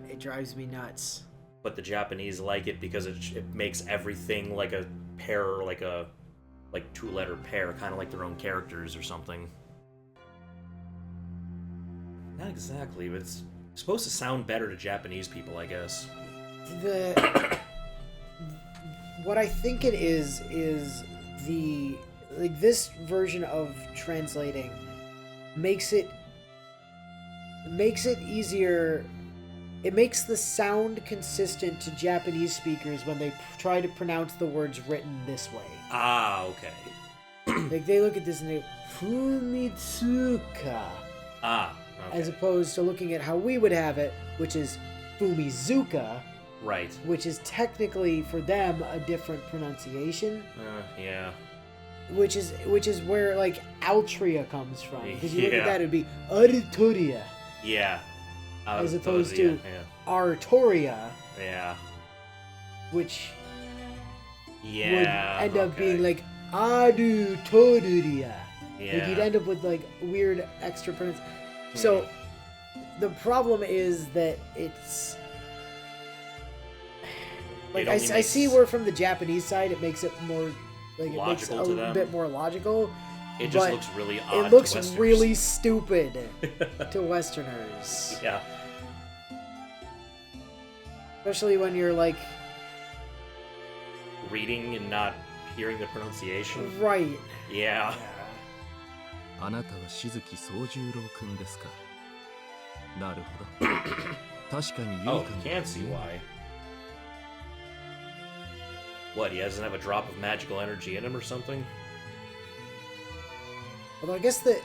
it drives me nuts. But the Japanese like it because it makes everything like a pair, like a two-letter pair, kind of like their own characters or something. Not exactly, but it's supposed to sound better to Japanese people, I guess. What I think it is the this version of translating makes it easier. It makes the sound consistent to Japanese speakers when they try to pronounce the words written this way. Ah, okay. Like, they look at this and they Fumitsuka. Ah, okay. As opposed to looking at how we would have it, which is Fumizuka. Right. Which is technically, for them, a different pronunciation. Yeah. Which is where, like, Altria comes from. Because you look at that, it would be Artoria. Yeah. As opposed to Artoria. Yeah. Which would yeah, end up being like Adutoria. Yeah. Like, you'd end up with, like, weird extra pronunciation. So, the problem is that it's... Like, I see where from the Japanese side it makes it more... Like, it makes it a little bit more logical. It just looks really odd It looks to Westerners. really stupid to Westerners. Yeah. Especially when you're, like... reading and not hearing the pronunciation. Right. Yeah. あなたは静木宗十郎くんですか。なるほど。確かにユイカ Oh, can't see why. What, he doesn't have a drop of magical energy in him or something? Although I guess the...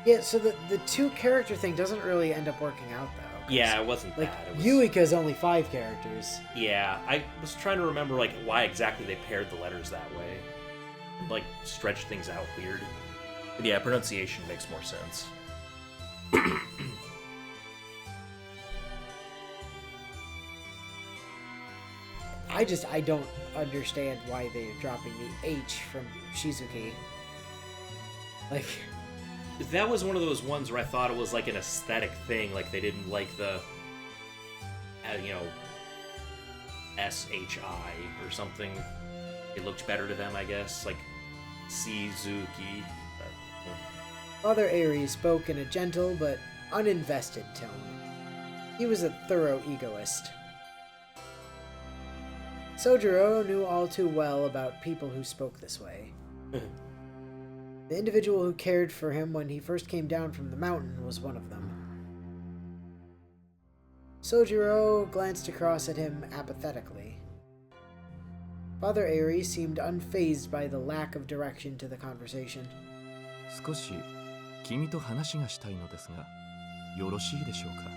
Yeah, so the two character thing doesn't really end up working out, though. Yeah, it wasn't like, that. It was... Yuika's only 5 characters. Yeah, I was trying to remember, like, why exactly they paired the letters that way. Like, stretch things out weird. But yeah, pronunciation makes more sense. I don't understand why they're dropping the H from Shizuki. Like... That was one of those ones where I thought it was like an aesthetic thing, like they didn't like the, S-H-I or something. It looked better to them, I guess, like Shizuki. Father Aries spoke in a gentle but uninvested tone. He was a thorough egoist. Soujuuro knew all too well about people who spoke this way. The individual who cared for him when he first came down from the mountain was one of them. Soujuuro glanced across at him apathetically. Father Aries seemed unfazed by the lack of direction to the conversation. 少し君と話がしたいのですが、よろしいでしょうか?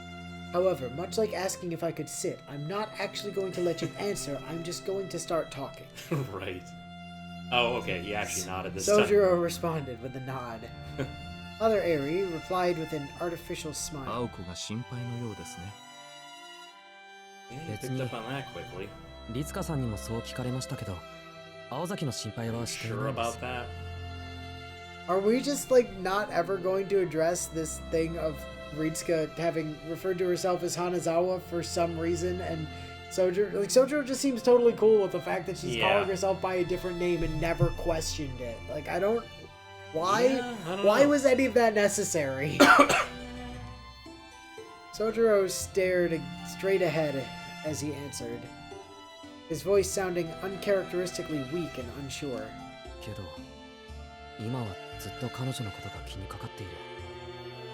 However, much like asking if I could sit, I'm not actually going to let you answer, I'm just going to start talking. Right. Oh, okay, he actually nodded this Soujuuro time. responded with a nod. Father Aerie replied with an artificial smile. 青子が心配のようですね。 Yeah, he picked up on that quickly. リツカさんにもそう聞かれましたけど、青崎の心配はしていないです。 Sure about that? Are we just, like, not ever going to address this thing of Ritsuka having referred to herself as Hanazawa for some reason, and Soujuuro just seems totally cool with the fact that she's calling herself by a different name and never questioned it. Like, I don't... Why? Yeah, I don't why know. was any of that necessary? Soujuuro stared straight ahead as he answered, his voice sounding uncharacteristically weak and unsure. けど、今はずっと彼女のことが気にかかっている。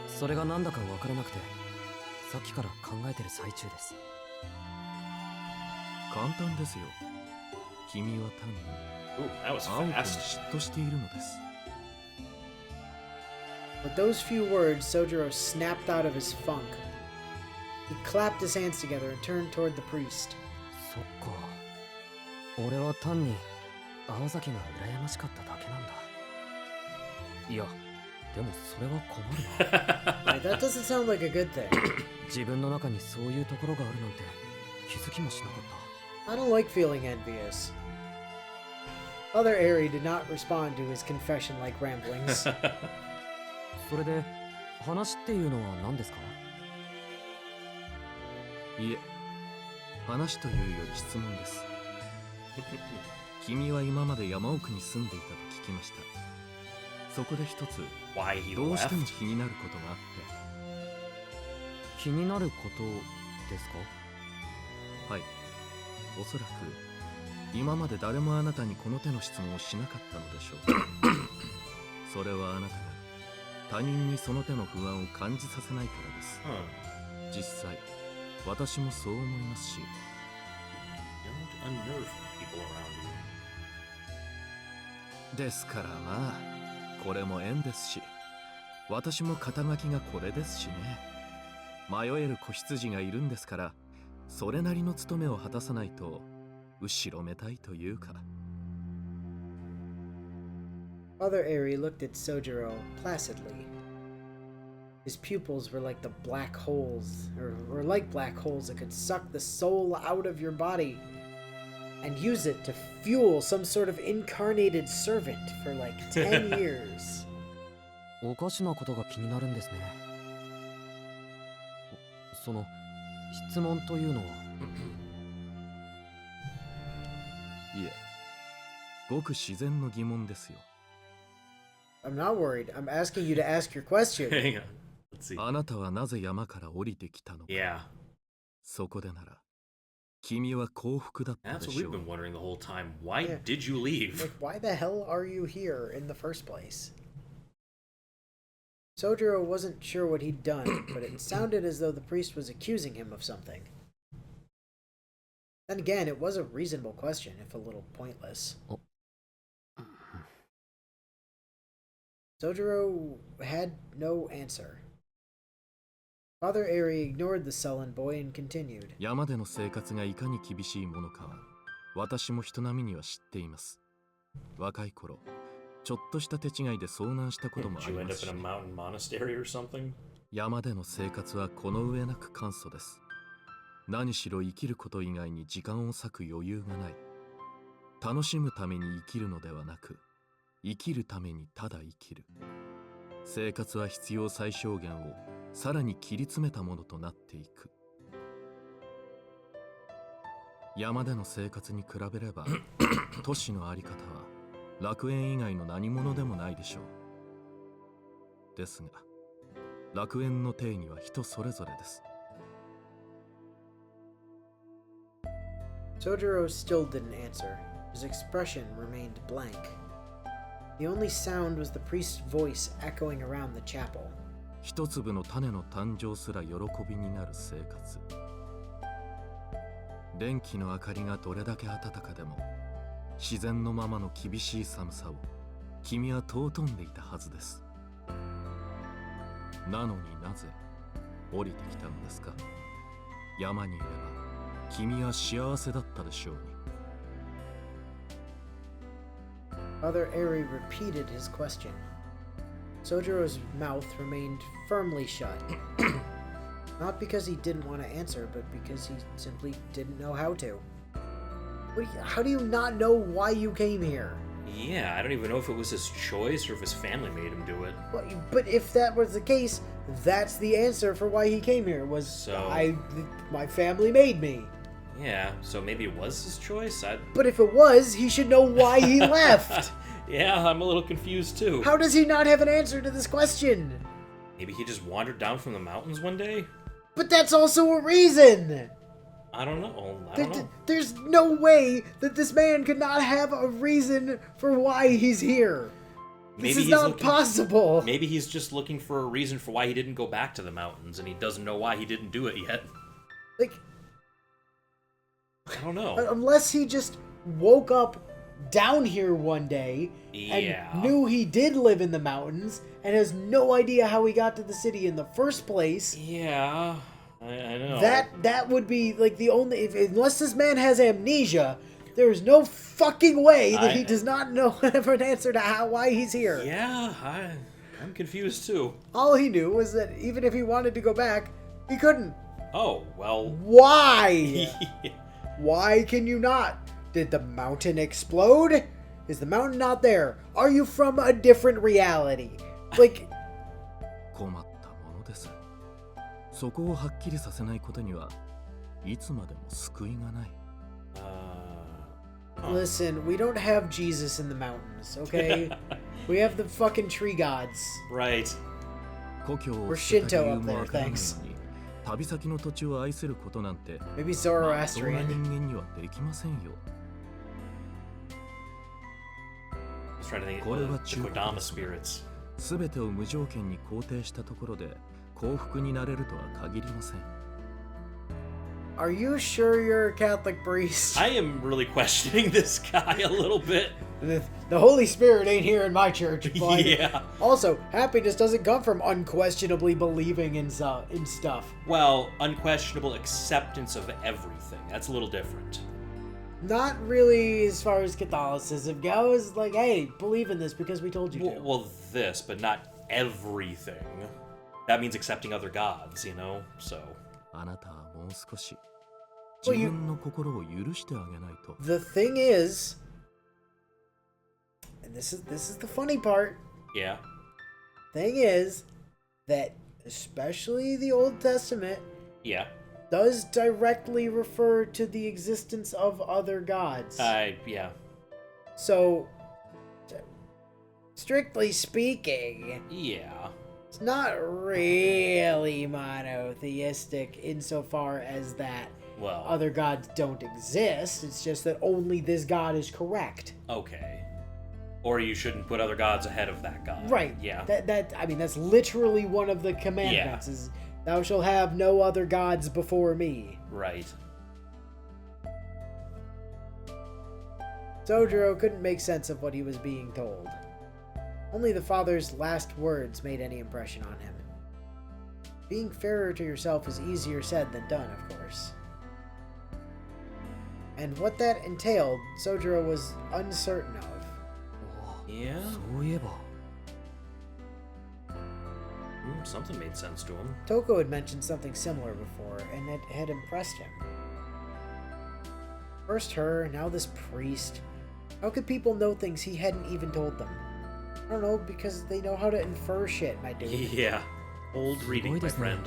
それが何だかわからなくて、さっきから考えてる最中です。簡単ですよ。君は単に Ooh, that was 青子に fast. 嫉妬しているのです。 With those few words, Soujuuro snapped out of his funk. He clapped his hands together and turned toward the priest. そっか。俺は単に青崎が羨ましかっただけなんだ。いや、でもそれは困るな。Right, that doesn't sound like a good thing. 自分の中にそういうところがあるなんて気づきもしなかった。 I don't like feeling envious. Father Aerie did not respond to his confession-like ramblings. それで話っていうのは何ですか？いえ、話というより質問です。君は今まで山奥に住んでいたと聞きました。そこで一つ Why he どうしても left? 気になることがあって。気になることですか？はい、おそらく今まで誰もあなたにこの手の質問をしなかったのでしょう。それはあなたが他人にその手の不安を感じさせないからです。実際私もそう思いますし。 Don't unnerve people around you. ですからまあこれも縁ですし、私も肩書きがこれですしね。迷える子羊がいるんですから、それなりの務めを果たさないと後ろめたいというか。 Father Airy looked at Soujuuro placidly. His pupils were like the black holes, or like black holes that could suck the soul out of your body and use it to fuel some sort of incarnated servant for like 10 years. おかしなことが気になるんですね。その質問というのは。いえ、ごく自然の疑問ですよ。 I'm not worried. I'm asking you to ask your question. Hang on. Let's see. あなたはなぜ山から降りてきたのか。 Yeah. そこでなら君は幸福だったで That's what し we've ょう。 been wondering the whole time. Why Yeah. did you leave? Like, why the hell are you here in the first place? Soujuuro wasn't sure what he'd done, but it sounded as though the priest was accusing him of something. Then again, it was a reasonable question, if a little pointless. Soujuuro had no answer. Father Airy ignored the sullen boy and continued. 山での生活がいかに厳しいものかは私も人並みには知っています。若い頃ちょっとした手違いで遭難したこともあ Did り you ま end す up し、 in a mountain monastery or something? 山での生活はこの上なく簡素です。何しろ生きること以外に時間を割く余裕がない。楽しむために生きるのではなく、生きるためにただ生きる。生活は必要最小限をさらに切り詰めたものとなっていく。山での生活に比べれば都市のあり方は楽園以外の何者でもないでしょう。ですが楽園の定義は人それぞれです。 Soujuuro still didn't answer. His expression remained blank. The only sound was the priest's voice echoing around the chapel. 一粒の種の誕生すら喜びになる生活。電気の明かりがどれだけ暖かでも自然のままの厳しい寒さを君は尊んでいたはずです。なのになぜ降りてきたのですか。山にいれば君は幸せだったでしょうに。 Father Airy repeated his question. Soujuro's mouth remained firmly shut. Not because he didn't want to answer, but because he simply didn't know how to. How do you not know why you came here? Yeah, I don't even know if it was his choice or if his family made him do it. But if that was the case, that's the answer for why he came here. Was So- my family made me. Yeah, so maybe it was his choice? But if it was, he should know why he left. Yeah, I'm a little confused too. How does he not have an answer to this question? Maybe he just wandered down from the mountains one day? But that's also a reason. I don't know. I don't know. There's no way that this man could not have a reason for why he's here. This Maybe is he's not looking- possible. Maybe he's just looking for a reason for why he didn't go back to the mountains, and he doesn't know why he didn't do it yet. Like, I don't know. unless he just woke up down here one day and Yeah. knew he did live in the mountains and has no idea how he got to the city in the first place. Yeah, I know. That would be like the only unless this man has amnesia, there is no fucking way that he does not know have an answer to why he's here. Yeah, I'm confused too. All he knew was that even if he wanted to go back, he couldn't. Oh, well. Why? Why can you not? Did the mountain explode? Is the mountain not there? Are you from a different reality? Like, 困ったものです。そこをはっきりさせないことにはいつまでも救いがない。Listen, we don't have Jesus in the mountains, okay? We have the fucking tree gods. Right. 故郷を We're 捨てた Shinto 理由 up も there, わからないの thanks. に、旅先の土地を愛することなんて、 Maybe まっとうな Zoroastrian. 人間にはできませんよ。 I was trying to think これは of the 中古 Kodama です。 spirits. すべてを無条件に肯定したところで幸福になれるとは限りません。 Are you sure you're a Catholic priest? I am really questioning this guy a little bit. The Holy Spirit ain't here in my church. But Yeah. Also, happiness doesn't come from unquestionably believing in stuff. Well, unquestionable acceptance of everything. That's a little different. Not really as far as Catholicism goes. Like, hey, believe in this because we told you to. Well, this, but not everything. That means accepting other gods, you know? So. あなたはもう少し Well, 自 you- 分の心を許してあげないと。 The thing is, and this is the funny part. Yeah. Thing is that especially the Old Testament Yeah. does directly refer to the existence of other gods. Yeah. So, strictly speaking, Yeah. it's not really monotheistic insofar as that Well. other gods don't exist. It's just that only this god is correct. Okay. Or you shouldn't put other gods ahead of that god. Right. Yeah. I mean, that's literally one of the commandments is thou shalt have no other gods before me. Right. Soujuuro couldn't make sense of what he was being told. Only the father's last words made any impression on him. Being fairer to yourself is easier said than done, of course. And what that entailed, Soujuuro was uncertain of. Yeah. そういえば Something made sense to him. Toko had mentioned something similar before, and it had impressed him. First her, now this priest. How could people know things he hadn't even told them? I don't know, because they know how to infer shit, my dude. Yeah. Old reading, my すごいですね。 friend.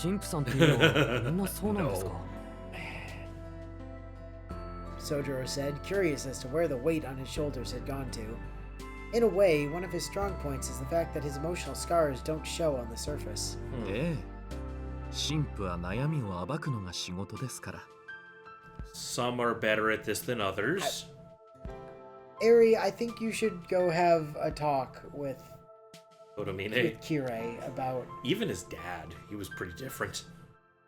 神父さんっていうのはみんなそうなんですか Soujuuro said, curious as to where the weight on his shoulders had gone to. In a way, one of his strong points is the fact that his emotional scars don't show on the surface. ええ、神父は悩みを暴くのが仕事ですから。 Some are better at this than others. Eri, I think you should go have a talk with Otomine. Kirei about... Even his dad, he was pretty different.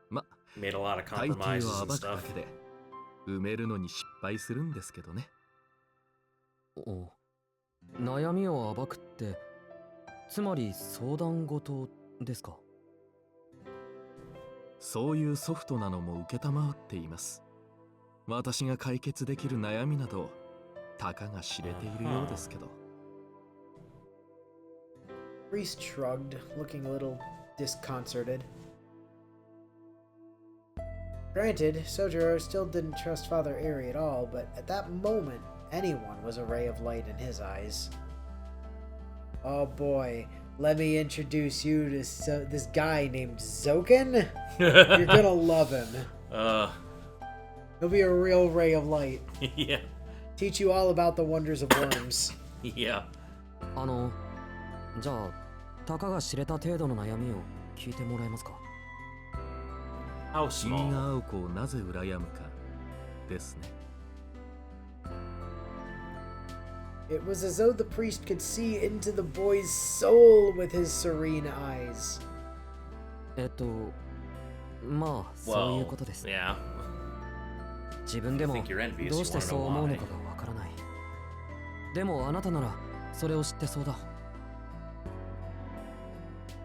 ま、 He made a lot of 大抵 compromises を and 暴くだ stuff. けで埋めるのに失敗するんですけどね。お悩みを暴くってつまり相談事ですかそういうソフトなのも受けたまわっています。私が解決できる悩みなどたかが知れているようですけど。 Priest shrugged, looking a little disconcerted. Granted, Soujuuro still didn't trust Father Eri at all, but at that moment, anyone was a ray of light in his eyes. Oh boy, let me introduce you to this guy named Zoken. You're gonna love him. He'll be a real ray of light. Yeah. Teach you all about the wonders of worms. Yeah. じゃあたかが知れた程度の悩みを聞いてもらえますか How 君 small? が青子をなぜ羨むかですね。 It was as though the priest could see into the boy's soul with his serene eyes. まあそういうことです Yeah. 自分でも I think you're envious. どうして You wanna そう know 思うの why? かがわからないでもあなたならそれを知ってそうだ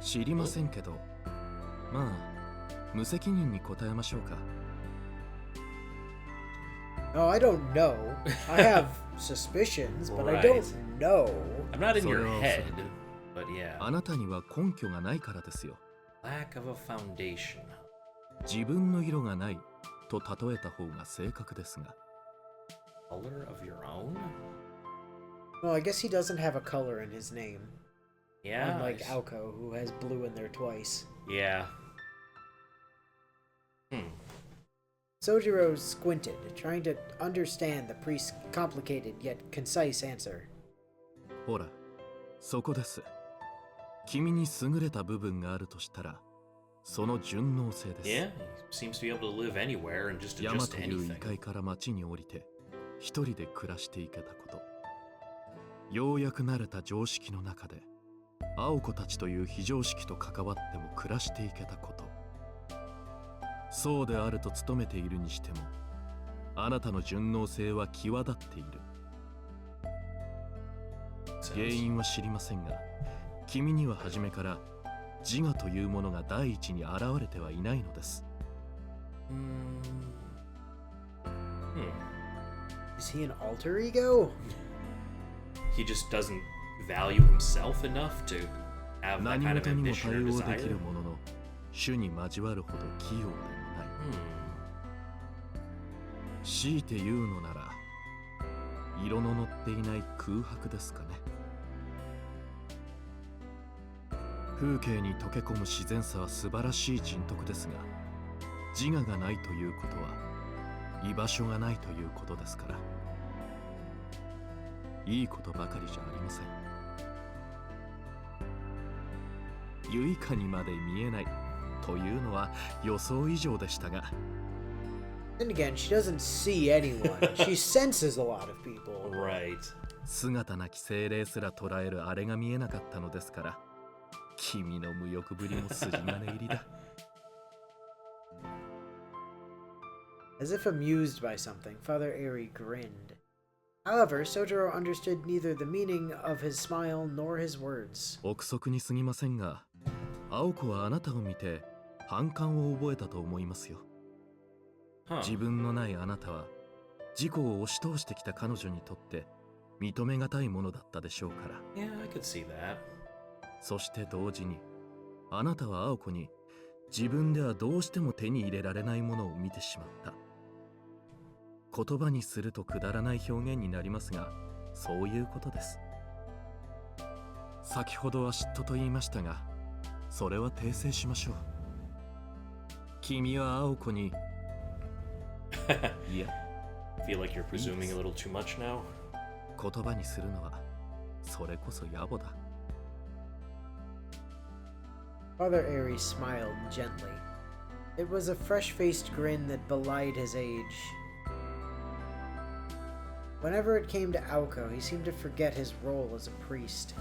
知りませんけど、まあ無責任に答えましょうか。 No, I don't know. I have suspicions, but I don't know. I'm not in your So- head, but yeah. あなたには根拠がないからですよ。 Lack of a foundation. 自分の色がないと例えた方が正確ですが。 Color of your own? Well, I guess he doesn't have a color in his name. Yeah. Unlike Aoko, who has blue in there twice. Yeah. Soujuuro squinted, trying to understand the priest's complicated yet concise answer. ほら、そこです。君に優れた部分があるとしたら、その順応性です。Yeah, he seems to be able to live anywhere and just 山 adjust と to いう異 anything. 界から町に降りて、一人で暮らしていけたこと。ようやく慣れた常識の中で、青子たちという非常識と関わっても暮らしていけたこと。そうであると努めているにしても、あなたの順応性は際立っている。原因は知りませんが、君には初めから自我というものが第一に現れてはいないのです。Is he an alter ego? He just doesn't value himself enough to have that 何 kind of 事にも ambition 対 or 応でき desire. るものの、主に交わるほど器用でもない。強いて言うのなら、色の乗っていない空白ですかね。風景に溶け込む自然さは素晴らしい人徳ですが、自我がないということは居場所がないということですから。いいことばかりじゃありません。ユイカにまで見えないというのは予想以上でしたが。Then again, she doesn't see anyone. She senses a lot of people. Right. 姿なき精霊すら捉えるあれが見えなかったのですから、君の無欲ぶりも筋金入りだ。As if amused by something, Father Airy grinned. However, Soujuuro understood neither the meaning of his smile nor his words. 憶測に過ぎませんが、青子はあなたを見て反感を覚えたと思いますよ。Huh. 自分のないあなたは自己を押し通してきた彼女にとって認めがたいものだったでしょうから。Yeah, I could see that. そして同時にあなたは青子に自分ではどうしても手に入れられないものを見てしまった。言葉にするとくだらない表現になりますが、そういうことです。先ほどは嫉妬と言いましたが、それは訂正しましょう。君は青子にいや、 Feel like you're presuming a little too much now. 言葉にするのはそれこそ野暮だ。Father Airy smiled gently. It was a fresh-faced grin that belied his age. Whenever it came to Aoko, he seemed to forget his role as a priest.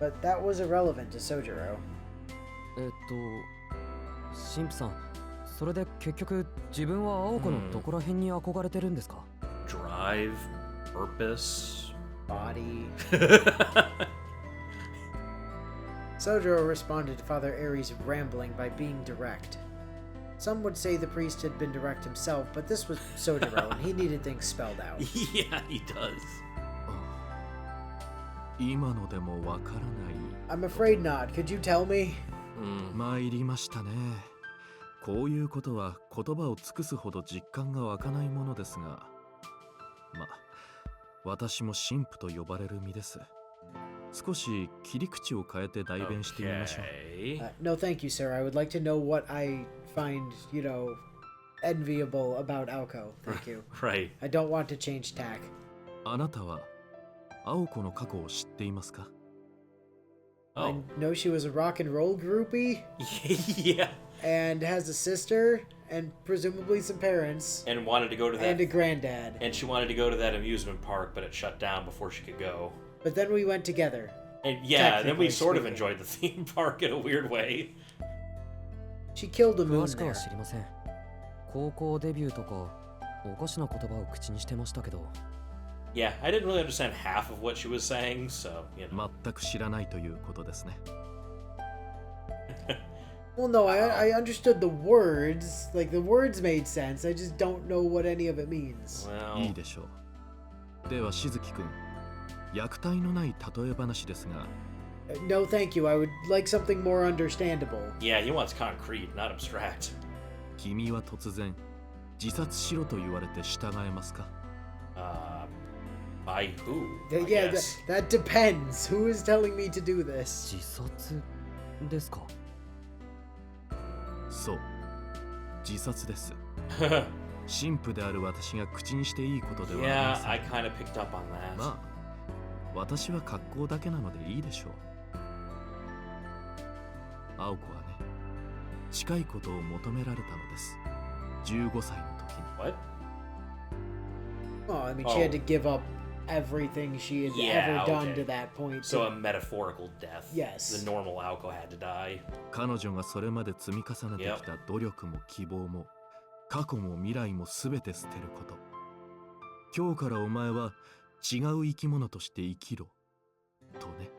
But that was irrelevant to Soujuuro. 神父さん、それで結局自分は青子のどこら辺に憧れてるんですか？ Drive, purpose, Body. Soujuuro responded to Father Airy's rambling by being direct. Some would say the priest had been direct himself, but this was Soujuuro and he needed things spelled out. Yeah, he does. 今のでもわからない。 I'm afraid not. Could you tell me? 参りましたね。こういうことは言葉を尽くすほど実感が湧かないものですが、私も神父と呼ばれる身です。少し切り口を変えて代弁してみましょう。Okay. No, thank you, sir. I would like to know what I find, enviable about Aoko. Thank you. Right. I don't want to change tack. あなたは青子の過去を知っていますか？ I Oh. know she was a rock and roll groupie Yeah. and has a sister and presumably some parents And wanted to go to that. and a granddad. And she wanted to go to that amusement park, but it shut down before she could go. But then we went together. And yeah, then we Technically sort of speaking. enjoyed the theme park in a weird way. She killed a moon 詳しくは there. 知りません。高校デビューとかおかしな言葉を口にしてましたけど。Yeah, I didn't really understand half of what she was saying, so, 全く知らないということですね。Well, no, I understood the words. Like, the words made sense. I just don't know what any of it means. いい Well, でしょう。ではしずきくん、虐待のない例え話ですが、 No, thank you. I would like something more understandable. yeah, he wants concrete, not abstract. 君は突然自殺しろと言われて従えますか？ By who? I Yeah, guess. that depends. Who is telling me to do this? 自殺ですか？そう。自殺です。神父である私が口にしていいことではあり Yeah, ません。 I kind of picked up on that. まあ、私は格好だけなのでいいでしょう。青子はね、近いことを求められたのです。15歳の時に。 What? Oh, I mean, she had to give up everything she had Yeah, ever done okay. to that point. So a metaphorical death. Yes. The normal Aoko had to die. 彼女がそれまで積み重ねてきた努力も希望も過去も未来も全て捨てること。今日からお前は違う生き物として生きろとね。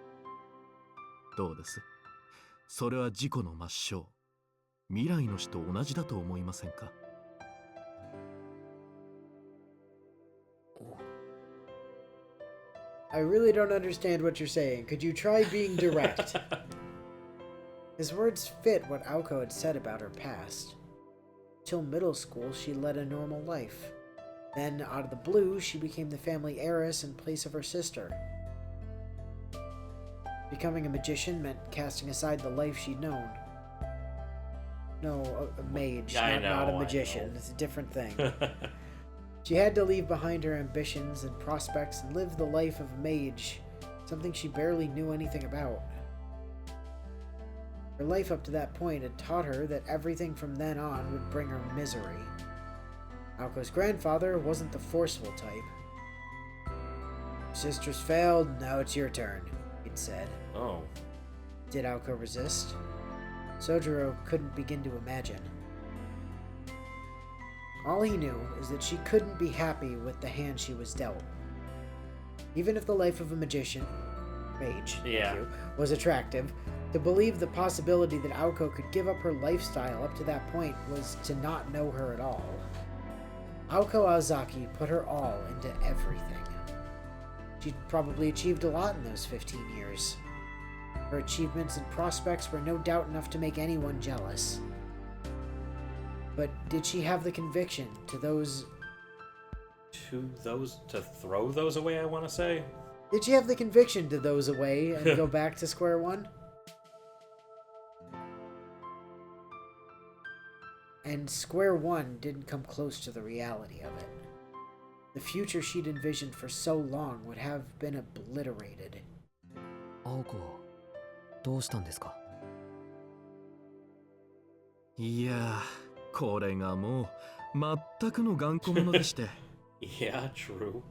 どうです？それは自己の抹消、未来の死と同じだと思いませんか？ I really don't understand what you're saying. Could you try being direct? His words fit what Aoko had said about her past. Till middle school, she led a normal life. Then, out of the blue, she became the family heiress in place of her sister. Becoming a magician meant casting aside the life she'd known. No, a mage, I not know, a I magician. know. It's a different thing. She had to leave behind her ambitions and prospects and live the life of a mage, something she barely knew anything about. Her life up to that point had taught her that everything from then on would bring her misery. Aoko's grandfather wasn't the forceful type. Sisters failed, now it's your turn, he'd said. Oh. Did Aoko resist? Soujuuro couldn't begin to imagine. All he knew is that she couldn't be happy with the hand she was dealt. Even if the life of a mage, Yeah. was attractive, to believe the possibility that Aoko could give up her lifestyle up to that point was to not know her at all. Aoko Aozaki put her all into everything. She'd probably achieved a lot in those 15 years. Her achievements and prospects were no doubt enough to make anyone jealous. But did she have the conviction to throw those away, I want to say? Did she have the conviction to those away and go back to square one? And square one didn't come close to the reality of it. The future she'd envisioned for so long would have been obliterated. 青子、どうしたんですか？いやー、これがもう全くの頑固者でして。Yeah, true.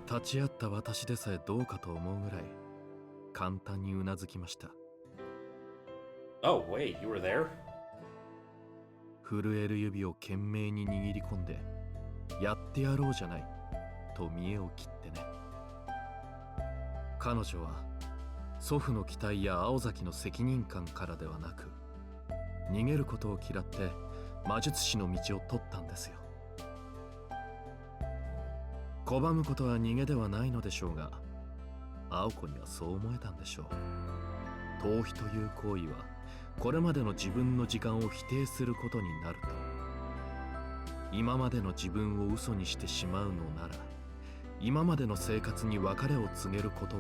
立ち会った私でさえどうかと思うぐらい簡単にうなずきました。 Oh, wait, you were there? 震える指を懸命に握り込んでやってやろうじゃないと見栄を切ってね。彼女は祖父の期待や青崎の責任感からではなく、逃げることを嫌って魔術師の道を取ったんですよ。拒むことは逃げではないのでしょうが、青子にはそう思えたんでしょう。逃避という行為はこれまでの自分の時間を否定することになると。今までの自分を嘘にしてしまうのなら、今までの生活に別れを告げることを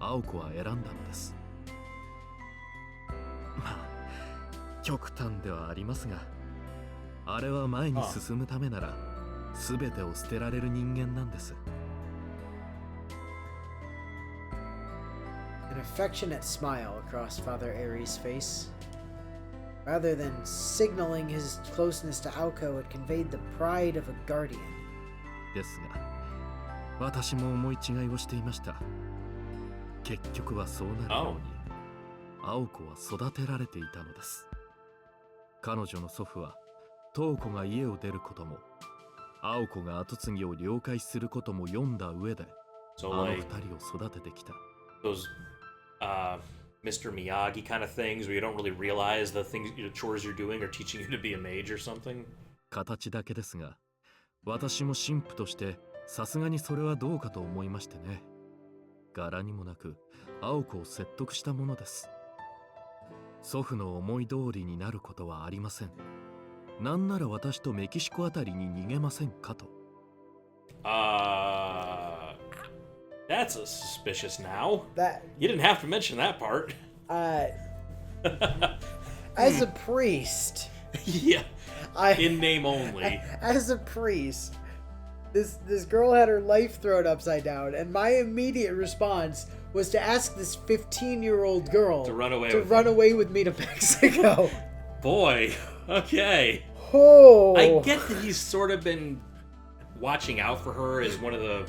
青子は選んだのです。まあ極端ではありますが、あれは前に進むためなら全てを捨てられる人間なんです。 An affectionate smile across Father Aries' face. Rather than signaling his closeness to Aoko, it conveyed the pride of a guardian. ですが、私も思い違いをしていました。結局はそうなるように、青子は育てられていたのです。彼女の祖父は、瞳子が家を出ることも、青子が跡継ぎを了解することも読んだ上で、あの二人を育ててきた。Those, Mr. Miyagi kind of things where you don't really realize the things, chores you're doing are teaching you to be a mage or something. 形だけですが、私も神父としてさすがにそれはどうかと思いましてね。柄にもなく青子を説得したものです。祖父の思い通りになることはありません。なんなら私とメキシコあたりに逃げませんかと。That's suspicious now. That You didn't have to mention that part. as a priest, Yeah. I, In name only. As a priest, this girl had her life thrown upside down, and my immediate response was to ask this 15-year-old girl To run away to with run him. away with me to Mexico. Boy. Okay. Oh. I get that he's sort of been watching out for her as one of the...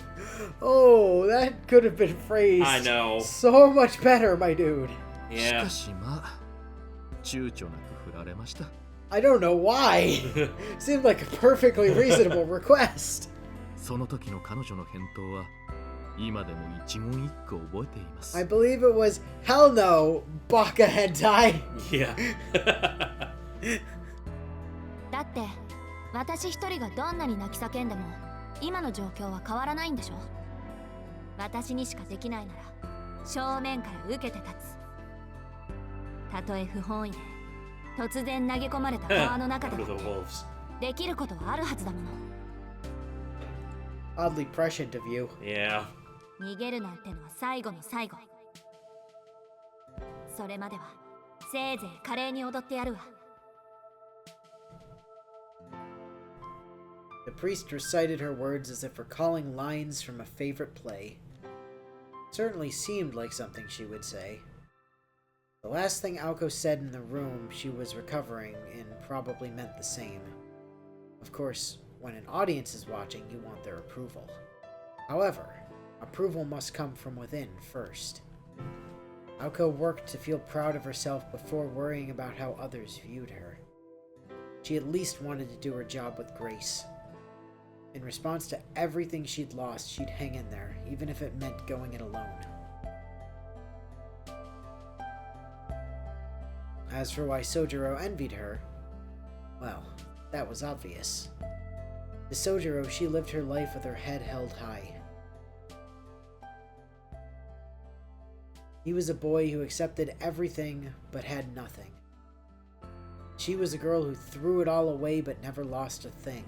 Oh, that could have been phrased I know. so much better, my dude. し Yeah. かしまあ躊躇なく振られました。 I don't know why. Seemed like a perfectly reasonable request. その時の彼女の返答は今でも一言一句覚えています。 I believe it was, hell no, baka hentai. Yeah. だって私一人がどんなに泣き叫んでも今の状況は変わらないんでしょ。私にしかできないなら正面から受けて立つ。たとえ不本意で突然投げ込まれた川の中で Under も the wolves. できることはあるはずだもの。 Oddly prescient of you. Yeah. 逃げるなんてのは最後の最後。それまではせいぜい華麗に踊ってやるわ。 The priest recited her words as if recalling lines from a favorite play. Certainly seemed like something she would say. The last thing Aoko said in the room she was recovering in probably meant the same. Of course, when an audience is watching, you want their approval. However, approval must come from within first. Aoko worked to feel proud of herself before worrying about how others viewed her. She at least wanted to do her job with grace. In response to everything she'd lost, she'd hang in there, even if it meant going it alone. As for why Soujuuro envied her, well, that was obvious. To Soujuuro, she lived her life with her head held high. He was a boy who accepted everything but had nothing. She was a girl who threw it all away but never lost a thing.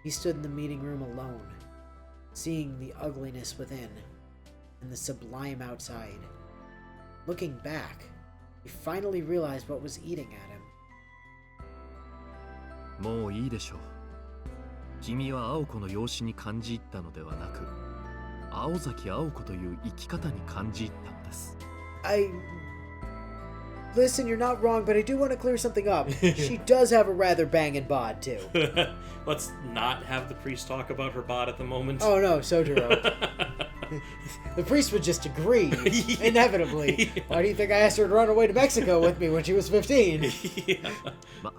He stood in the meeting room alone, seeing the ugliness within and the sublime outside. Looking back, he finally realized what was eating at him. もういいでしょう。君は青子の容姿に感じ入ったのではなく、青崎青子という生き方に感じ入ったのです。Listen, you're not wrong, but I do want to clear something up. She does have a rather banging bod, too. Let's not have the priest talk about her bod at the moment. Oh no, Soujuuro. The priest would just agree, inevitably. Yeah. Why do you think I asked her to run away to Mexico with me when she was 15? Yeah. ま、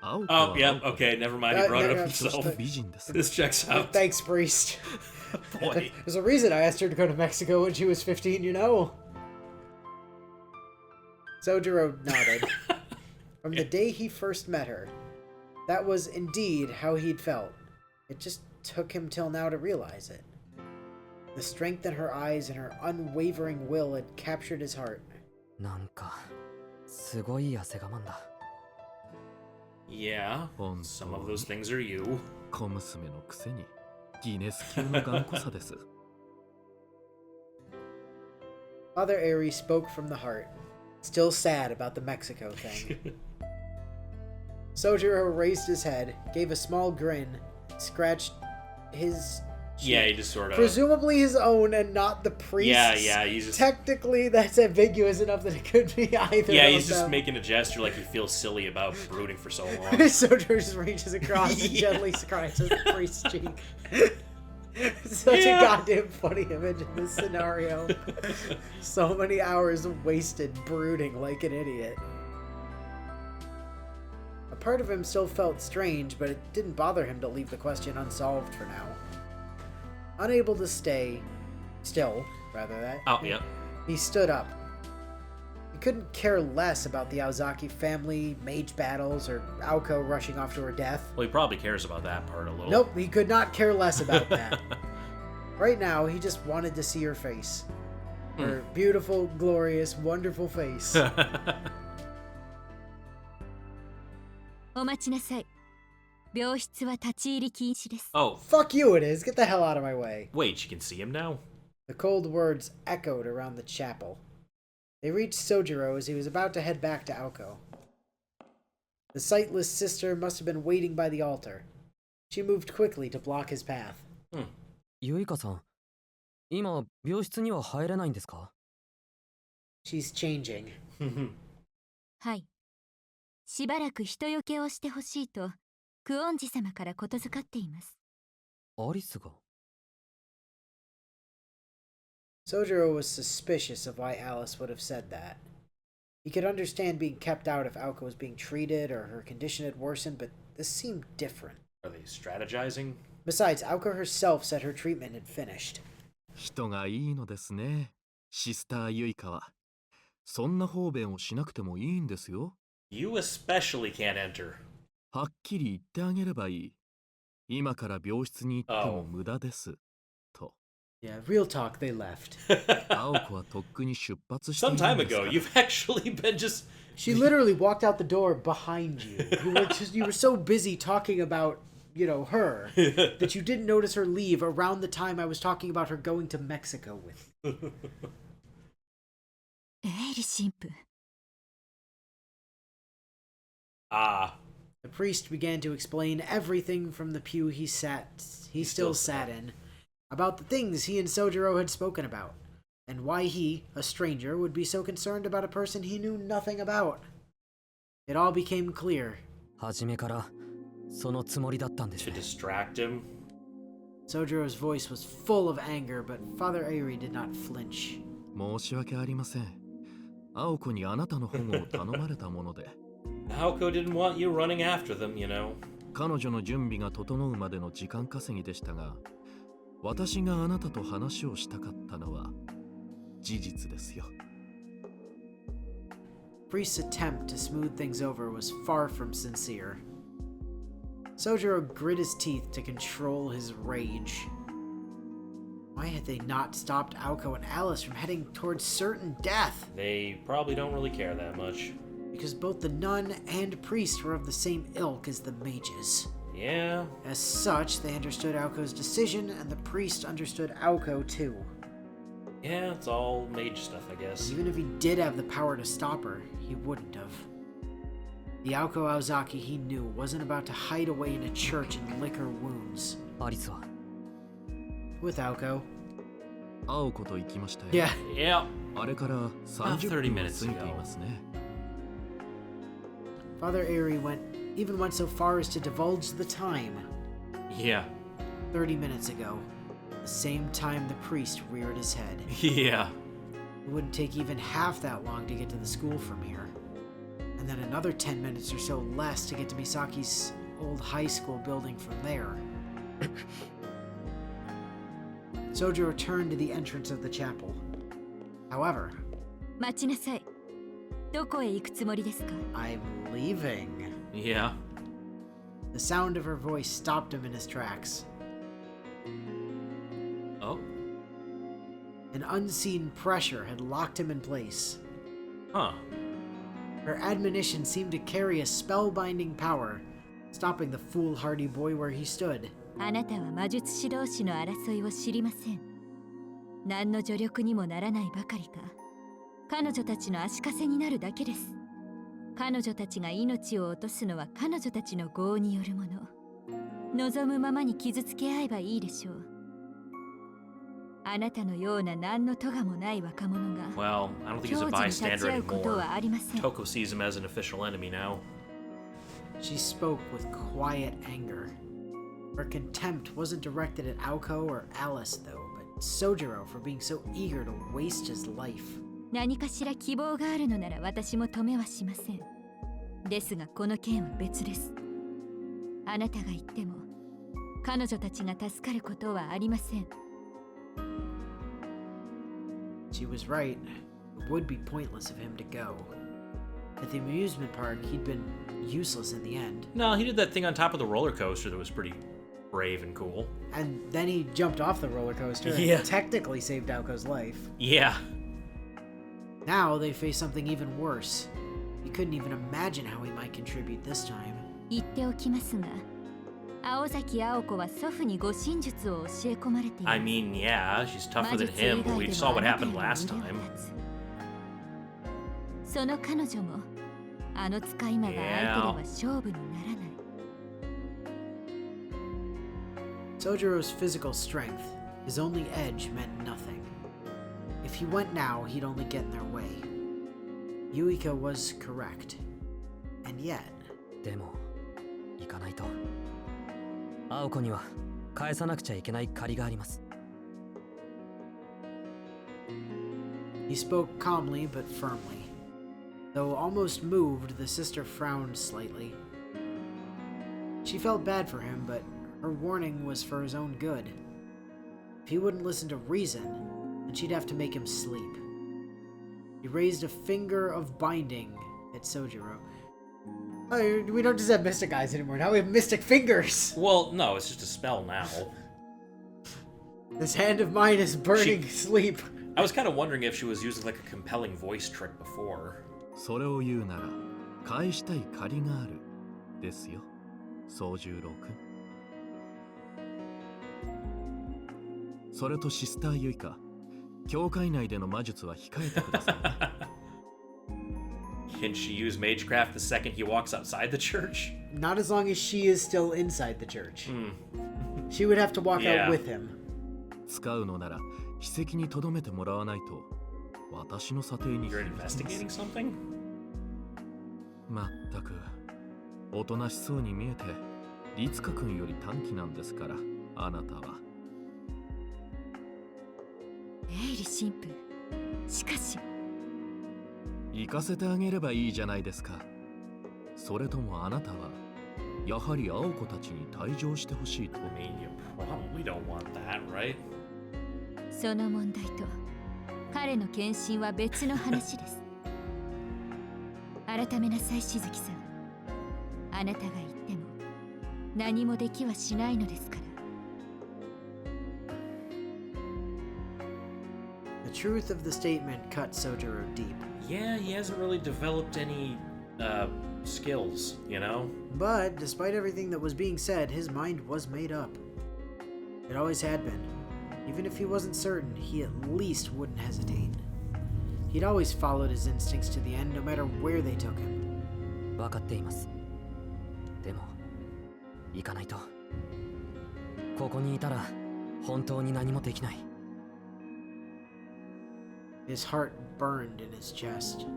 青子 Oh, は yeah, 青子 okay, never mind. He brought it up no, himself. と美人です。 This checks out. Thanks, priest. Boy. There's a reason I asked her to go to Mexico when she was 15, you know? Soujuuro nodded. From the day he first met her, that was indeed how he'd felt. It just took him till now to realize it. The strength in her eyes and her unwavering will had captured his heart. なんかすごい汗我慢だ。 Yeah, 本 some 当 of those に things are you. 小娘のくせにギネス級の頑固さです。 Father Aries spoke from the heart, still sad about the Mexico thing. Soujuuro raised his head, gave a small grin, scratched his cheek. Yeah, he just sort of... Presumably his own and not the priest's. Yeah, he's just... Technically, that's ambiguous enough that it could be either. Yeah, of he's just them. making a gesture like he feels silly about brooding for so long. Soujuuro just reaches across and Yeah. gently scratches the priest's cheek. Such Yeah. a goddamn funny image in this scenario. So many hours wasted brooding like an idiot. A part of him still felt strange, but it didn't bother him to leave the question unsolved for now. Unable to stay still, Oh, yeah. he stood up. He couldn't care less about the Aozaki family, mage battles, or Aoko rushing off to her death. Well, he probably cares about that part a little. Nope, he could not care less about that. Right now, he just wanted to see her face. Her beautiful, glorious, wonderful face. お待ちなさい。病室は立ち入り禁止です。 Oh, Fuck you it is, get the hell out of my way. wait, you can see him now? The cold words echoed around the chapel. They reached Soujuuro as he was about to head back to Aoko. The sightless sister must have been waiting by the altar. She moved quickly to block his path. ゆいかさん、今病室には入れないんですか？ She's changing. はい。しばらく人よけをしてほしいと、クオンジ様からことづかっています。アリスが？ Soujuuro was suspicious of why Alice would have said that. He could understand being kept out if Aoko was being treated or her condition had worsened, but this seemed different. Are they strategizing? Besides, Aoko herself said her treatment had finished. 人がいいのですね、シスターユイカは。そんな方便をしなくてもいいんですよ。You especially can't enter. はっきり言ってあげればいい。今から病室に行っても無駄です。と。Yeah, real talk, they left. 青子はとっくに出発している Some ん time ですか ago, ら。 you've actually been just... She literally walked out the door behind you. You were so busy talking about, her, that you didn't notice her leave around the time I was talking about her going to Mexico with. エイリ神父。Ah. The priest began to explain everything from the pew he still sat in, about the things he and Soujuuro had spoken about, and why he, a stranger, would be so concerned about a person he knew nothing about. It all became clear. 初めからそのつもりだったんでし To ょ。 distract him. Soujuro's voice was full of anger, but Father Airi did not flinch. 申し訳ありません。青子にあなたの保護を頼まれたもので。Aoko didn't want you running after them, you know. 彼女の準備が整うまでの時間稼ぎでしたが、私があなたと話をしたかったのは事実ですよ。Priest's attempt to smooth things over was far from sincere. Soujuuro grit his teeth to control his rage. Why had they not stopped Aoko and Alice from heading towards certain death? They probably don't really care that much. Because both the nun and priest were of the same ilk as the mages. Yeah. As such, they understood Aoko's decision, and the priest understood Aoko too. Yeah, it's all mage stuff, I guess. Even if he did have the power to stop her, he wouldn't have. The Aoko Aozaki he knew wasn't about to hide away in a church and lick her wounds. アリスは？ With Aoko. 青子と行きましたよ。 Yeah. Yeah. あれから30 30分も minutes 過ぎていますね。 Father Airi even went so far as to divulge the time. Yeah. 30 minutes ago. The same time the priest reared his head. Yeah. It wouldn't take even half that long to get to the school from here. And then another 10 minutes or so less to get to Misaki's old high school building from there. Soujuuro turned to the entrance of the chapel. However, 待ちなさい。どこへ行くつもりですか？ I'm leaving. Yeah. The sound of her voice stopped him in his tracks. Oh. An unseen pressure had locked him in place. Huh. Her admonition seemed to carry a spellbinding power, stopping the foolhardy boy where he stood. あなたは魔術師同士の争いを知りません。何の助力にもならないばかりか、彼女たちの足かせになるだけです。彼女たちが命を落とすのは彼女たちの業によるもの。望むままに傷つけ合えばいいでしょう。あなたのような何の咎もない若者が Well, I don't think he's a 教授に立ち bystander 会うこと anymore. はありません。 Toko sees him as an official enemy now. She spoke with quiet anger. Her contempt wasn't directed at Aoko or Alice, though, but Soujuuro for being so eager to waste his life. 何かしら希望があるのなら私も止めはしません。ですがこの件は別です。あなたが言っても彼女たちが助かることはありません。She was right. It would be pointless of him to go. At the amusement park, he'd been useless in the end. No, he did that thing on top of the roller coaster that was pretty brave and cool. And then he jumped off the roller coaster Yeah. and technically saved Aoko's life. Yeah. Now they face something even worse. He couldn't even imagine how he might contribute this time. 言っておきますが、青崎青子は祖父に護身術を教え込まれています。 I mean, yeah, she's tougher than him, but we saw what happened last time. その彼女もあの使い魔が相手では勝負にならない。 Soujuro's physical strength, his only edge, meant nothing. If he went now, he'd only get in their way. Yuika was correct. And yet... でも行かないと。青子には返さなくちゃいけない借りがあります。 He spoke calmly but firmly. Though almost moved, the sister frowned slightly. She felt bad for him, but her warning was for his own good. If he wouldn't listen to reason, then she'd have to make him sleep. He raised a finger of binding at Soujuuro. Oh, we don't just have mystic eyes anymore, now we have mystic fingers! Well, no, it's just a spell now. This hand of mine is burning sleep. I was kind of wondering if she was using like a compelling voice trick before. それを言うなら返したい借りがあるですよ、宗十郎君。それとシスターユイカ、教会内での魔術は控えてください。Can she use magecraft the second he walks outside the church? Not as long as she is still inside the church. She would have to walk out with him. 使うのなら秘跡に留めてもらわないと私の査定に。 You're investigating something? まったくおとなしそうに見えて律香君より短気なんですから、あなたは。エイリ神父、しかし行かせてあげればいいじゃないですか。それともあなたはやはり青子たちに退場してほしいと。 I mean, you probably don't want that, right? その問題と彼の献身は別の話です。改めなさい、しずきさん。あなたが言っても何もできはしないのですから。 The truth of the statement cut Soujuuro deep. Yeah, he hasn't really developed any, skills, you know? But despite everything that was being said, his mind was made up. It always had been. Even if he wasn't certain, he at least wouldn't hesitate. He'd always followed his instincts to the end, no matter where they took him. 分かっています。でも行かないと。ここにいたら本当に何もできない。 His heart burned in his chest.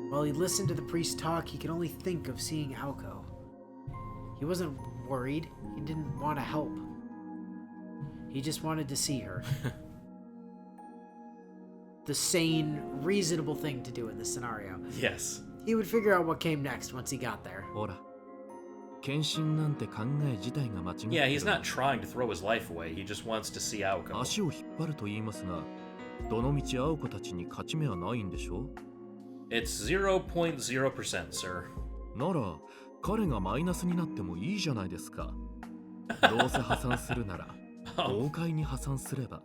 While he listened to the priest talk, he could only think of seeing Aoko. He wasn't worried. He didn't want to help. He just wanted to see her. The sane, reasonable thing to do in this scenario. Yes. He would figure out what came next once he got there. ほら、献身なんて考え自体が間違ってる。 Yeah, he's not trying to throw his life away. He just wants to see Aoko. 足を引っ張ると言いますが、どの道青子たちに勝ち目はないんでしょう。 It's 0.0%, sir. なら彼がマイナスになってもいいじゃないですか。どうせ破産するなら豪快に破産すれば。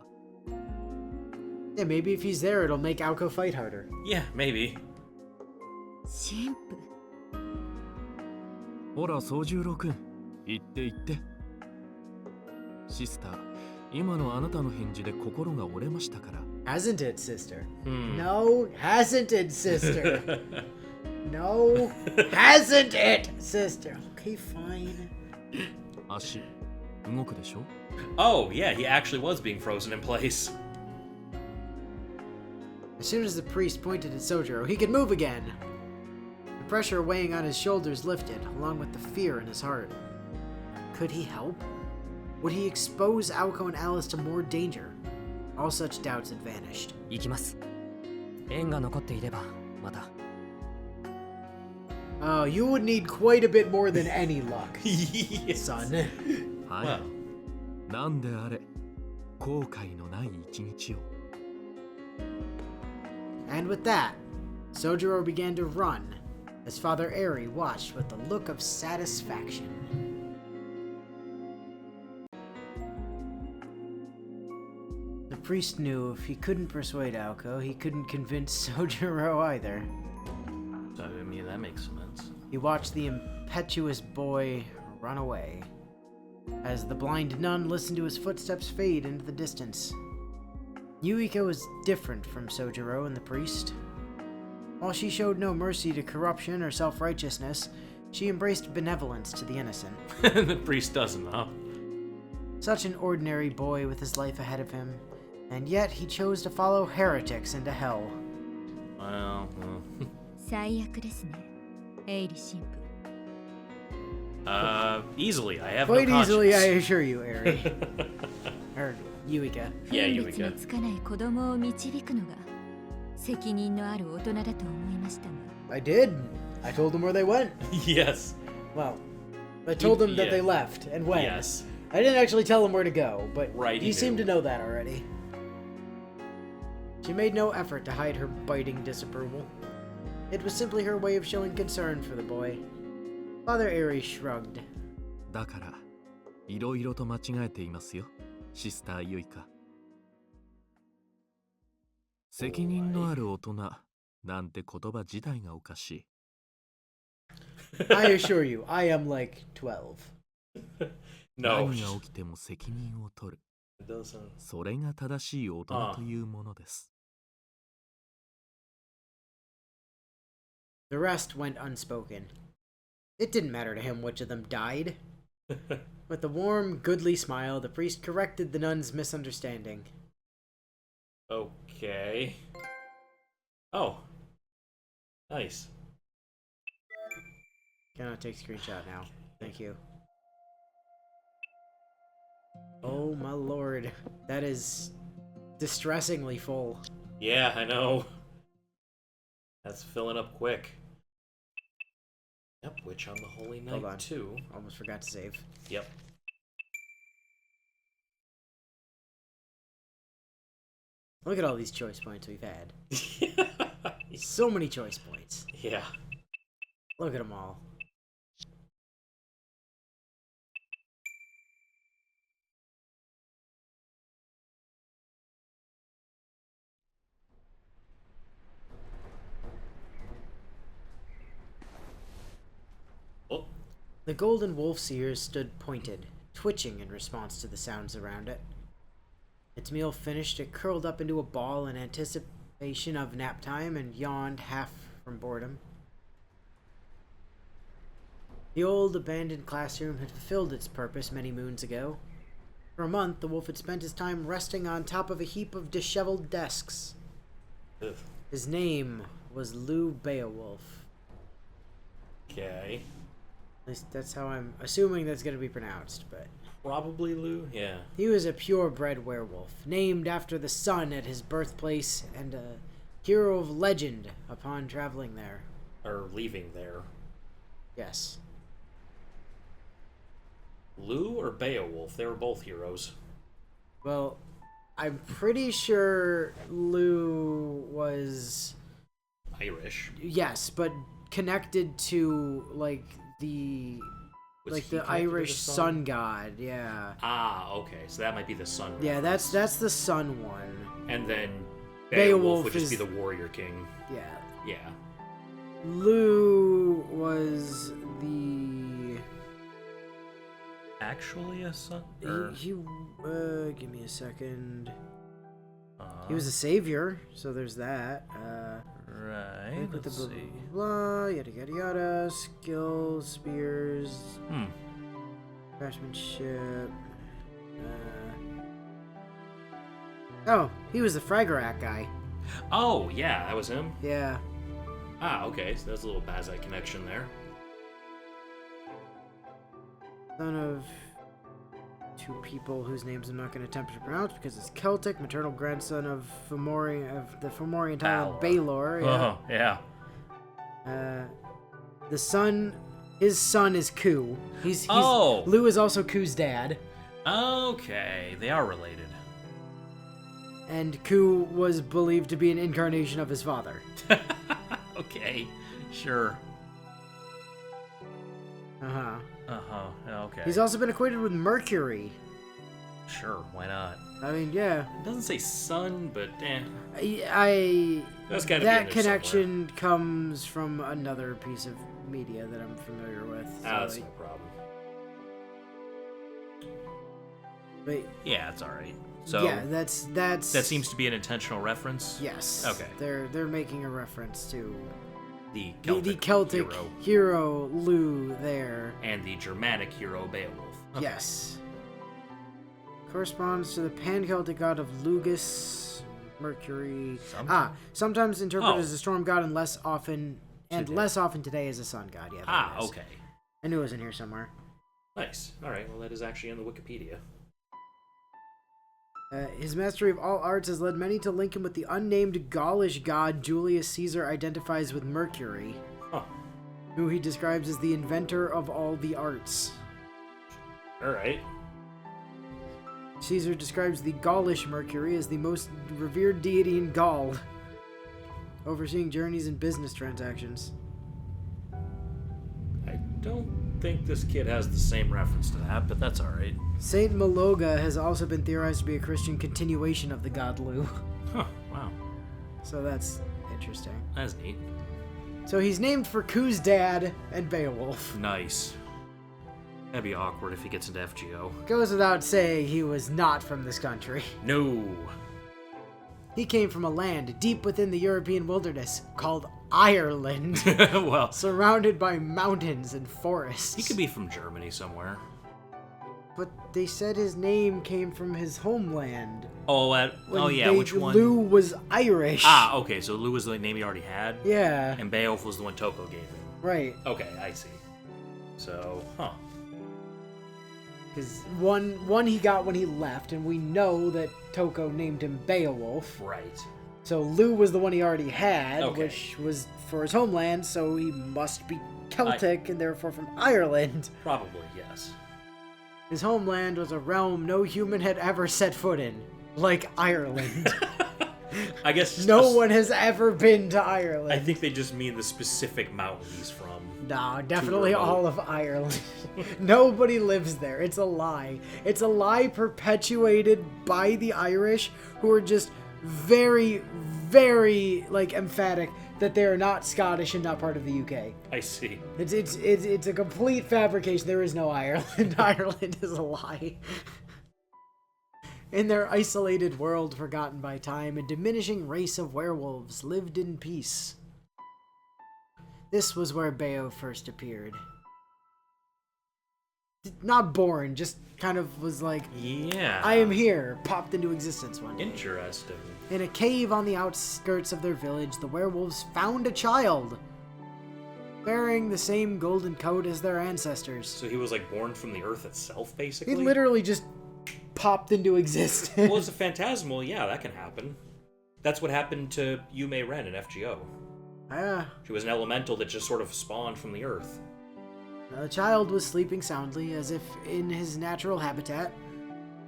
Yeah, maybe if he's there, it'll make Aoko fight harder. Yeah, maybe. 神父、ほら、宗十郎君、言って言って。シスター、今のあなたの返事で心が折れましたから。Hasn't it, sister? No, hasn't it, sister? No, hasn't it, sister? Okay, fine. 足、動くでしょ。 Oh, yeah, he actually was being frozen in place. As soon as the priest pointed at Soujuuro, he could move again. The pressure weighing on his shoulders lifted, along with the fear in his heart. Could he help? Would he expose Aoko and Alice to more danger? All such doubts had vanished. 行きます。縁が残っていればまた。 Oh, you would need quite a bit more than any luck, Yes. son. はい。 Well, なんであれ、後悔のない一日を。 And with that, Soujuuro began to run, as Father Eri watched with a look of satisfaction. The priest knew if he couldn't persuade Aoko, he couldn't convince Soujuuro either. I mean, that makes sense. He watched the impetuous boy run away, as the blind nun listened to his footsteps fade into the distance. Yuika was different from Soujuuro and the priest. While she showed no mercy to corruption or self-righteousness, she embraced benevolence to the innocent. The priest doesn't, huh? Such an ordinary boy with his life ahead of him, and yet he chose to follow heretics into hell. Well, 最悪ですね、エイリ神父。 easily. I have Quite no conscience. easily, I assure you, Eri. Or Yuika. Yeah, 分別 Yuika. のつかない子供を導くのが責任のある大人だと思いましたが。I did. I told them where they went. Yes. Well, I told them that Yeah. they left and when. Yes. I didn't actually tell them where to go, but Right, he you seem knew. to know that already. She made no effort to hide her biting disapproval. It was simply her way of showing concern for the boy. Father Aries shrugged. だからいろいろと間違えていますよ、シスターユイカ。責任のある大人なんて言葉自体がおかしい。I assure you, I am like 12. No. 何が起きても責任を取る。 It doesn't. それが正しい大人というものです。 The rest went unspoken. It didn't matter to him which of them died. With a warm, goodly smile, the priest corrected the nun's misunderstanding. Okay. Oh. Nice. Cannot take screenshot now. Thank you. Oh my lord. That is distressingly full. Yeah, I know. That's filling up quick. Yep, Witch on the Holy Hold on. Night too. Almost forgot to save. Yep. Look at all these choice points we've had. So many choice points. Yeah. Look at them all. Oh. The golden wolf's ears stood pointed, twitching in response to the sounds around it. Its meal finished, it curled up into a ball in anticipation of nap time and yawned half from boredom. The old abandoned classroom had fulfilled its purpose many moons ago. For a month, the wolf had spent his time resting on top of a heap of disheveled desks. Ugh. His name was Beowolf. Okay. At least that's how I'm assuming that's going to be pronounced, but... Probably Lou, yeah. He was a purebred werewolf, named after the sun at his birthplace and a hero of legend upon traveling there. Or leaving there. Yes. Lou or Beowulf? They were both heroes. Well, I'm pretty sure Lou was... Irish. Yes, but connected to, like, the... Was like he the connected to Irish the sun god, yeah. Ah, okay. So that might be the sun. Yeah, reference. that's the sun one. And then Beowulf Beowulf would just is- be the warrior king. Yeah. Yeah. Lou was the... Actually a sun? Give me a second. He was a savior, so there's that. Right. With the Let's blah, see. blah, blah, yada yada yada, skills, spears, Hmm. craftsmanship. Oh, he was the Fragorak guy. Oh, yeah, that was him. Yeah. Ah, okay. So there's a little Bazai connection there. Son of two people whose names I'm not going to attempt to pronounce because it's Celtic, maternal grandson of the Fomorian tyrant Baelor. Oh, yeah. The son, his son is Ku. He's Oh! Lou is also Ku's dad, Okay, they are related. and Ku was believed to be an incarnation of his father. Okay, sure. Uh-huh. Okay. He's also been acquainted with Mercury. Sure, why not? I mean, yeah. It doesn't say sun, but That's gotta be in that there connection comes from another piece of media that I'm familiar with. Ah, so, that's like, no problem. but Yeah, it's alright. So yeah, that's that seems to be an intentional reference. yes. Okay. They're making a reference to The the Celtic, Celtic hero hero Lu there. and the Germanic hero Beowolf. Okay. Yes. Corresponds to the pan-Celtic god of Lugus, Mercury. Sometimes interpreted as a storm god and less often today as a sun god. Yeah. there it is. Okay. I knew it was in here somewhere. Nice. All right. Well, that is actually on the Wikipedia. His mastery of all arts has led many to link him with the unnamed Gaulish god Julius Caesar identifies with Mercury, who he describes as the inventor of all the arts. All right. Caesar describes the Gaulish Mercury as the most revered deity in Gaul, overseeing journeys and business transactions. I don't think this kid has the same reference to that, but that's all right. Saint Maloga has also been theorized to be a Christian continuation of the god Lu. Huh. Wow. So that's interesting. That's neat. So he's named for Ku's dad and Beowolf. Nice. That'd be awkward if he gets into FGO. Goes without saying he was not from this country. No. He came from a land deep within the European wilderness called Ireland, Well, surrounded by mountains and forests. he could be from Germany somewhere. But they said his name came from his homeland. Oh, which one? Lu was Irish. Okay, so Lu was the name he already had? Yeah, And Beowulf was the one Toko gave him. right. Okay, I see. So, Because one he got when he left, and we know that Toko named him Beowolf. Right. So Lu was the one he already had, Okay. which was for his homeland, so he must be Celtic and therefore from Ireland. Probably, yes. His homeland was a realm no human had ever set foot in, like Ireland. I guess No one has ever been to Ireland. I think they just mean the specific mountain he's from. No, definitely remote. all of Ireland. Nobody lives there. It's a lie. It's a lie perpetuated by the Irish, who are just very, very emphatic that they are not Scottish and not part of the UK. I see. It's a complete fabrication. There is no Ireland. Ireland is a lie. In their isolated world, forgotten by time, a diminishing race of werewolves lived in peace. This was where Beo first appeared. Not born, just kind of was like, Yeah. I am here, popped into existence one day. Interesting. In a cave on the outskirts of their village, the werewolves found a child, bearing the same golden coat as their ancestors. So he was born from the earth itself, basically? He literally just popped into existence. Well, it's a phantasmal, yeah, that can happen. That's what happened to Yume Ren in FGO. She was an elemental that just sort of spawned from the earth. The child was sleeping soundly, as if in his natural habitat,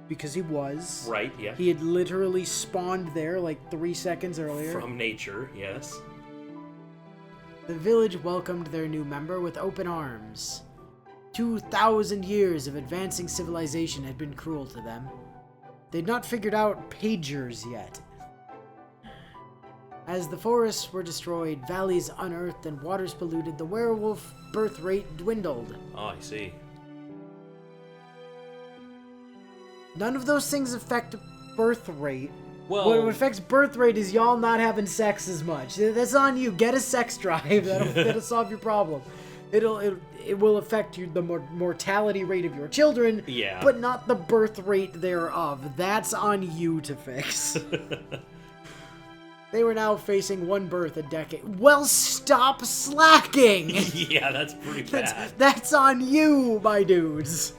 because he was. Right, yeah. He had literally spawned there 3 seconds earlier. From nature, yes. The village welcomed their new member with open arms. 2,000 years of advancing civilization had been cruel to them. They'd not figured out pagers yet. As the forests were destroyed, valleys unearthed, and waters polluted, the werewolf birth rate dwindled. Oh, I see. None of those things affect birth rate. Well, What affects birth rate is y'all not having sex as much. That's on you. Get a sex drive. That'll solve your problem. It will affect the mortality rate of your children, yeah. but not the birth rate thereof. That's on you to fix. They were now facing one birth a decade. Well, stop slacking! Yeah, that's pretty bad. That's on you, my dudes.